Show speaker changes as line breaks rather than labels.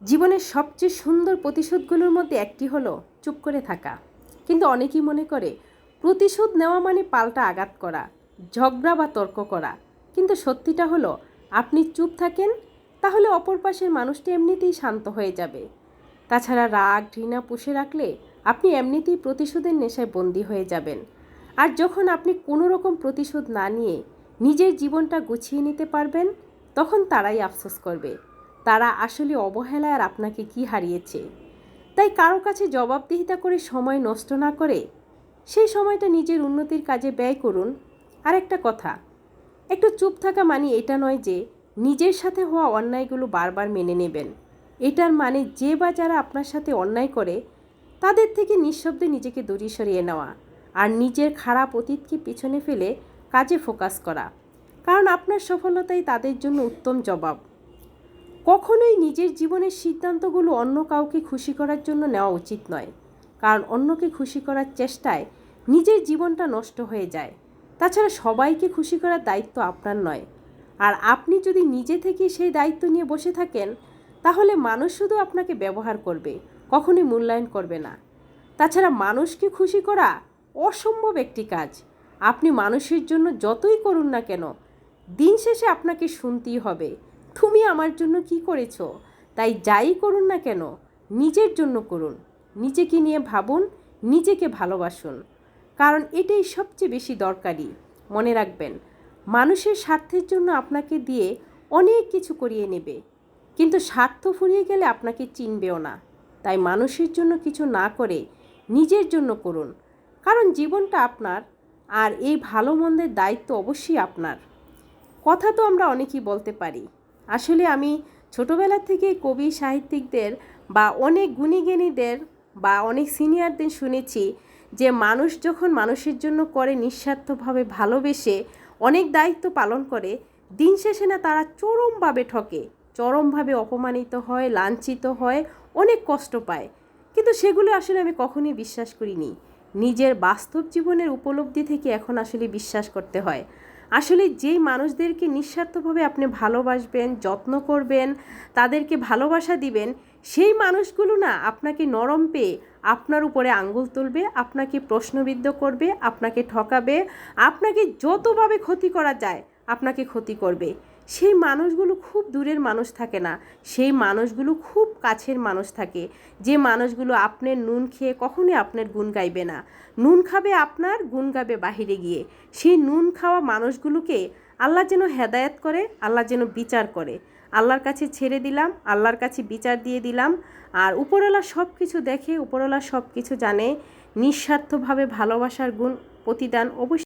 জীবনের সবচেয়ে সুন্দর প্রতিশোধগুলোর মধ্যে একটি হলো চুপ করে থাকা। কিন্তু অনেকেই মনে করে প্রতিশোধ নেওয়া মানে পাল্টা আঘাত করা, ঝগড়া বা তর্ক করা। কিন্তু সত্যিটা হলো, আপনি চুপ থাকেন তাহলে অপর পাশের মানুষটি এমনিতেই শান্ত হয়ে যাবে। তাছাড়া রাগ ঘৃণা পুষে রাখলে আপনি এমনিতেই প্রতিশোধের নেশায় বন্দী হয়ে যাবেন। আর যখন আপনি কোনো রকম প্রতিশোধ না নিয়ে নিজের জীবনটা গুছিয়ে নিতে পারবেন, তখন তারাই আফসোস করবে তারা আসলে অবহেলায় আর আপনাকে কি হারিয়েছে। তাই কারো কাছে জবাবদিহিতা করে সময় নষ্ট না করে সেই সময়টা নিজের উন্নতির কাজে ব্যয় করুন। আর একটা কথা, একটু চুপ থাকা মানে এটা নয় যে নিজের সাথে হওয়া অন্যায়গুলো বারবার মেনে নেবেন। এটার মানে যে বা যারা আপনার সাথে অন্যায় করে তাদের থেকে নিঃশব্দে নিজেকে দূরে সরিয়ে নেওয়া আর নিজের খারাপ অতীতকে পিছনে ফেলে কাজে ফোকাস করা। কারণ আপনার সফলতাই তাদের জন্য উত্তম জবাব। কখনোই নিজের জীবনের সিদ্ধান্তগুলো অন্য কাউকে খুশি করার জন্য নেওয়া উচিত নয়, কারণ অন্যকে খুশি করার চেষ্টায় নিজের জীবনটা নষ্ট হয়ে যায়। তাছাড়া সবাইকে খুশি করার দায়িত্ব আপনার নয়। আর আপনি যদি নিজে থেকে সেই দায়িত্ব নিয়ে বসে থাকেন, তাহলে মানুষ শুধু আপনাকে ব্যবহার করবে, কখনোই মূল্যায়ন করবে না। তাছাড়া মানুষকে খুশি করা অসম্ভব একটি কাজ। আপনি মানুষের জন্য যতই করুন না কেন, দিন শেষে আপনাকে শুনতেই হবে, তুমি আমার জন্য কি করেছো। তাই যাই করুন না কেন, নিজের জন্য করুন, নিজেকে নিয়ে ভাবুন, নিজেকে ভালোবাসুন, কারণ এটাই সবচেয়ে বেশি দরকারি। মনে রাখবেন, মানুষের স্বার্থের জন্য আপনাকে দিয়ে অনেক কিছু করিয়ে নেবে, কিন্তু স্বার্থ ফুরিয়ে গেলে আপনাকে চিনবেও না। তাই মানুষের জন্য কিছু না করে নিজের জন্য করুন, কারণ জীবনটা আপনার আর এই ভালো মন্দের দায়িত্ব অবশ্যই আপনার। কথা তো আমরা অনেকেই বলতে পারি, আসলে আমি ছোটোবেলা থেকে কবি সাহিত্যিকদের বা অনেক গুণীজ্ঞানীদের বা অনেক সিনিয়রদের শুনেছি যে মানুষ যখন মানুষের জন্য করে নিঃস্বার্থভাবে ভালোবেসে অনেক দায়িত্ব পালন করে, দিন শেষে না তারা চরমভাবে ঠকে, চরমভাবে অপমানিত হয়, লাঞ্ছিত হয়, অনেক কষ্ট পায়। কিন্তু সেগুলো আসলে আমি কখনোই বিশ্বাস করিনি। নিজের বাস্তব জীবনের উপলব্ধি থেকে এখন আসলে বিশ্বাস করতে হয়। আসলে যেই মানুষদেরকে নিঃস্বার্থভাবে আপনি ভালোবাসবেন, যত্ন করবেন, তাদেরকে ভালোবাসা দিবেন, সেই মানুষগুলো না আপনাকে নরম পেয়ে আপনার উপরে আঙ্গুল তুলবে, আপনাকে প্রশ্নবিদ্ধ করবে, আপনাকে ঠকাবে, আপনাকে যতভাবে ক্ষতি করা যায় আপনাকে ক্ষতি করবে। সেই মানুষগুলো খুব দূরের মানুষ থাকে না, সেই মানুষগুলো খুব কাছের মানুষ থাকে, যে মানুষগুলো আপনার নুন খেয়ে কখনোই আপনার গুণ গাইবে না, নুন খাবে আপনার, গুণ গাবে বাহিরে গিয়ে। সেই নুন খাওয়া মানুষগুলোকে আল্লাহ যেন হেদায়েত করে, আল্লাহ যেন বিচার করে। আল্লাহর কাছে ছেড়ে দিলাম, আল্লাহর কাছে বিচার দিয়ে দিলাম। আর উপরওয়ালা সব কিছু দেখে, উপরওয়ালা সব কিছু জানে। নিঃস্বার্থভাবে ভালোবাসার গুণ প্রতিদান অবশ্যই